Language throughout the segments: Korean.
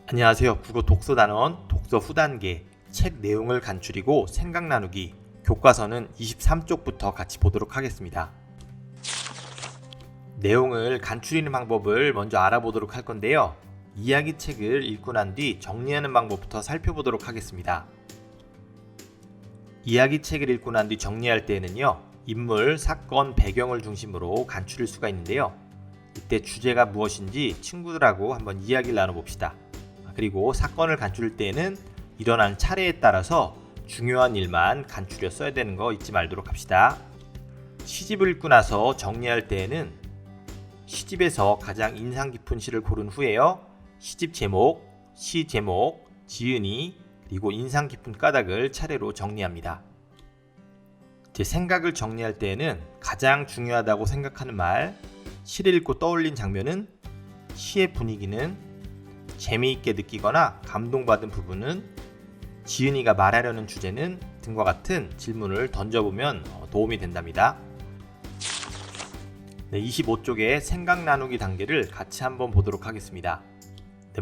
안녕하세요. 국어 독서단원 독서 후단계 책 내용을 간추리고 생각 나누기 교과서는 23쪽부터 같이 보도록 하겠습니다. 내용을 간추리는 방법을 먼저 알아보도록 할 건데요. 이야기책을 읽고 난 뒤 정리하는 방법부터 살펴보도록 하겠습니다. 이야기책을 읽고 난 뒤 정리할 때에는요. 인물, 사건, 배경을 중심으로 간추릴 수가 있는데요. 이때 주제가 무엇인지 친구들하고 한번 이야기를 나눠봅시다. 그리고 사건을 간추릴 때에는 일어난 차례에 따라서 중요한 일만 간추려 써야 되는 거 잊지 말도록 합시다. 시집을 읽고 나서 정리할 때에는 시집에서 가장 인상 깊은 시를 고른 후에요. 시집 제목, 시 제목, 지은이, 그리고 인상 깊은 까닭을 차례로 정리합니다. 제 생각을 정리할 때에는 가장 중요하다고 생각하는 말, 시를 읽고 떠올린 장면은, 시의 분위기는, 재미있게 느끼거나 감동받은 부분은, 지은이가 말하려는 주제는 등과 같은 질문을 던져보면 도움이 된답니다. 25쪽의 생각 나누기 단계를 같이 한번 보도록 하겠습니다.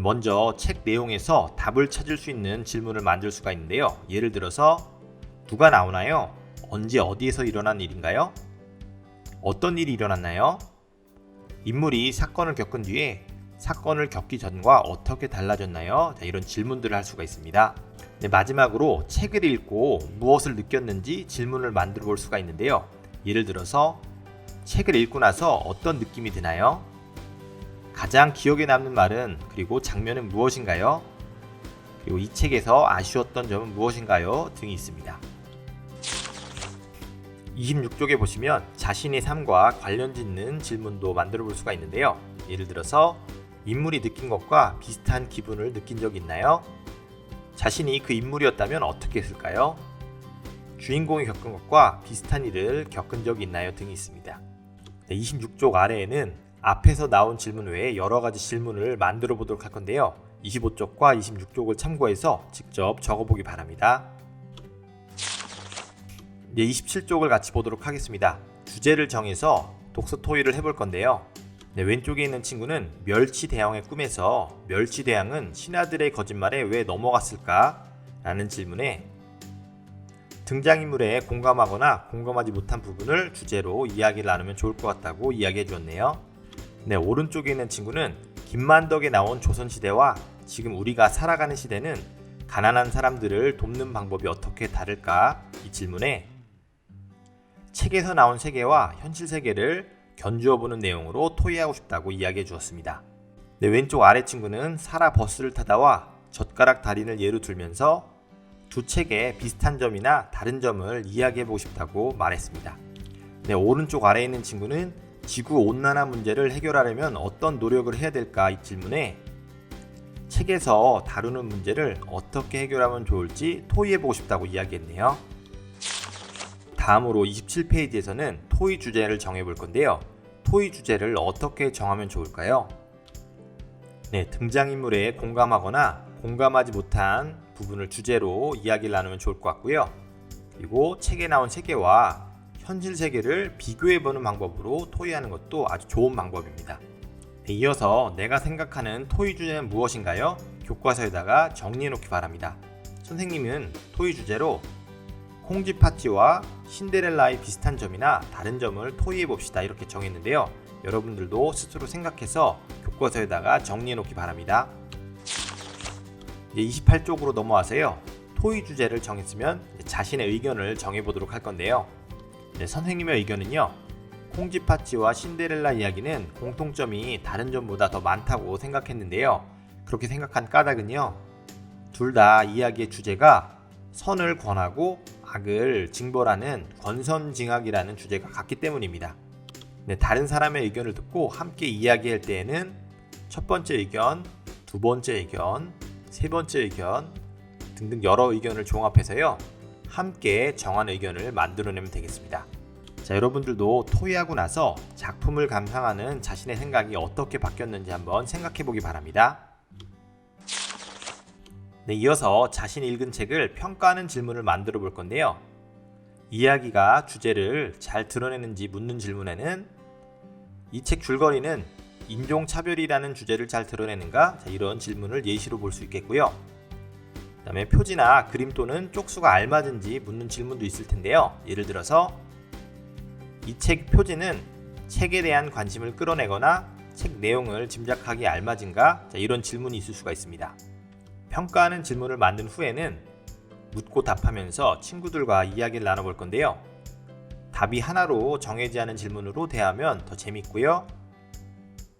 먼저 책 내용에서 답을 찾을 수 있는 질문을 만들 수가 있는데요. 예를 들어서 누가 나오나요? 언제 어디에서 일어난 일인가요? 어떤 일이 일어났나요? 인물이 사건을 겪은 뒤에 사건을 겪기 전과 어떻게 달라졌나요? 이런 질문들을 할 수가 있습니다. 마지막으로 책을 읽고 무엇을 느꼈는지 질문을 만들어 볼 수가 있는데요. 예를 들어서 책을 읽고 나서 어떤 느낌이 드나요? 가장 기억에 남는 말은 그리고 장면은 무엇인가요? 그리고 이 책에서 아쉬웠던 점은 무엇인가요? 등이 있습니다. 26쪽에 보시면 자신의 삶과 관련 짓는 질문도 만들어 볼 수가 있는데요. 예를 들어서 인물이 느낀 것과 비슷한 기분을 느낀 적이 있나요? 자신이 그 인물이었다면 어떻게 했을까요? 주인공이 겪은 것과 비슷한 일을 겪은 적이 있나요? 등이 있습니다. 26쪽 아래에는 앞에서 나온 질문 외에 여러 가지 질문을 만들어 보도록 할 건데요. 25쪽과 26쪽을 참고해서 직접 적어보기 바랍니다. 27쪽을 같이 보도록 하겠습니다. 주제를 정해서 독서 토의를 해볼 건데요. 왼쪽에 있는 친구는 멸치대왕의 꿈에서 멸치대왕은 신하들의 거짓말에 왜 넘어갔을까? 라는 질문에 등장인물에 공감하거나 공감하지 못한 부분을 주제로 이야기를 나누면 좋을 것 같다고 이야기해 주었네요. 오른쪽에 있는 친구는 김만덕에 나온 조선시대와 지금 우리가 살아가는 시대는 가난한 사람들을 돕는 방법이 어떻게 다를까? 이 질문에 책에서 나온 세계와 현실 세계를 견주어 보는 내용으로 토의하고 싶다고 이야기해 주었습니다. 왼쪽 아래 친구는 사라 버스를 타다와 젓가락 달인을 예로 들면서 두 책의 비슷한 점이나 다른 점을 이야기해 보고 싶다고 말했습니다. 오른쪽 아래에 있는 친구는 지구 온난화 문제를 해결하려면 어떤 노력을 해야 될까? 이 질문에 책에서 다루는 문제를 어떻게 해결하면 좋을지 토의해 보고 싶다고 이야기했네요. 다음으로 27페이지에서는 토의 주제를 정해 볼 건데요. 토의 주제를 어떻게 정하면 좋을까요? 등장인물에 공감하거나 공감하지 못한 부분을 주제로 이야기를 나누면 좋을 것 같고요. 그리고 책에 나온 세계와 현실 세계를 비교해보는 방법으로 토의하는 것도 아주 좋은 방법입니다. 이어서 내가 생각하는 토의 주제는 무엇인가요? 교과서에다가 정리해 놓기 바랍니다. 선생님은 토의 주제로 콩쥐팥쥐와 신데렐라의 비슷한 점이나 다른 점을 토의해 봅시다 이렇게 정했는데요. 여러분들도 스스로 생각해서 교과서에다가 정리해 놓기 바랍니다. 28쪽으로 넘어와서요. 토의 주제를 정했으면 자신의 의견을 정해보도록 할 건데요. 선생님의 의견은요. 콩쥐팥쥐와 신데렐라 이야기는 공통점이 다른 점보다 더 많다고 생각했는데요. 그렇게 생각한 까닭은요. 둘 다 이야기의 주제가 선을 권하고 악을 징벌하는 권선징악이라는 주제가 같기 때문입니다. 다른 사람의 의견을 듣고 함께 이야기할 때에는 첫 번째 의견, 두 번째 의견, 세 번째 의견 등등 여러 의견을 종합해서요. 함께 정한 의견을 만들어내면 되겠습니다. 여러분들도 토의하고 나서 작품을 감상하는 자신의 생각이 어떻게 바뀌었는지 한번 생각해 보기 바랍니다. 이어서 자신이 읽은 책을 평가하는 질문을 만들어 볼 건데요. 이야기가 주제를 잘 드러내는지 묻는 질문에는 이 책 줄거리는 인종차별이라는 주제를 잘 드러내는가? 자, 이런 질문을 예시로 볼 수 있겠고요. 그 다음에 표지나 그림 또는 쪽수가 알맞은지 묻는 질문도 있을 텐데요. 예를 들어서 이 책 표지는 책에 대한 관심을 끌어내거나 책 내용을 짐작하기에 알맞은가? 자, 이런 질문이 있을 수가 있습니다. 평가하는 질문을 만든 후에는 묻고 답하면서 친구들과 이야기를 나눠볼 건데요. 답이 하나로 정해지 않은 질문으로 대하면 더 재밌고요.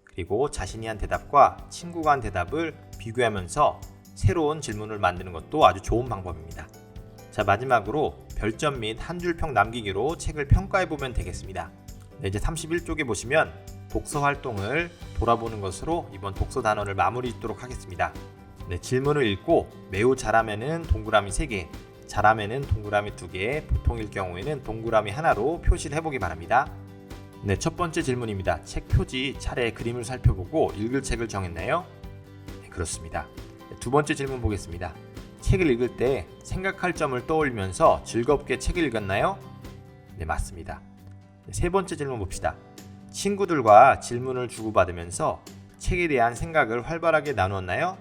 그리고 자신이 한 대답과 친구가 한 대답을 비교하면서 새로운 질문을 만드는 것도 아주 좋은 방법입니다. 자, 마지막으로 별점 및 한 줄 평 남기기로 책을 평가해보면 되겠습니다. 네, 이제 31쪽에 보시면 독서 활동을 돌아보는 것으로 이번 독서 단원을 마무리 짓도록 하겠습니다. 네, 질문을 읽고 매우 잘하면은 동그라미 3개, 잘하면은 동그라미 2개, 보통일 경우에는 동그라미 하나로 표시를 해보기 바랍니다. 네, 첫 번째 질문입니다. 책 표지 차례 그림을 살펴보고 읽을 책을 정했나요? 네, 그렇습니다. 네, 두 번째 질문 보겠습니다. 책을 읽을 때 생각할 점을 떠올리면서 즐겁게 책을 읽었나요? 네, 맞습니다. 네, 세 번째 질문 봅시다. 친구들과 질문을 주고받으면서 책에 대한 생각을 활발하게 나누었나요?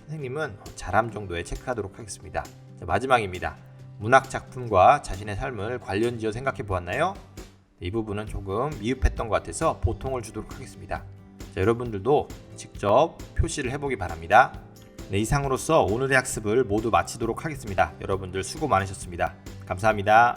선생님은 잘함 정도에 체크하도록 하겠습니다. 자, 마지막입니다. 문학 작품과 자신의 삶을 관련지어 생각해 보았나요? 이 부분은 조금 미흡했던 것 같아서 보통을 주도록 하겠습니다. 자, 여러분들도 직접 표시를 해보기 바랍니다. 네, 이상으로서 오늘의 학습을 모두 마치도록 하겠습니다. 여러분들 수고 많으셨습니다. 감사합니다.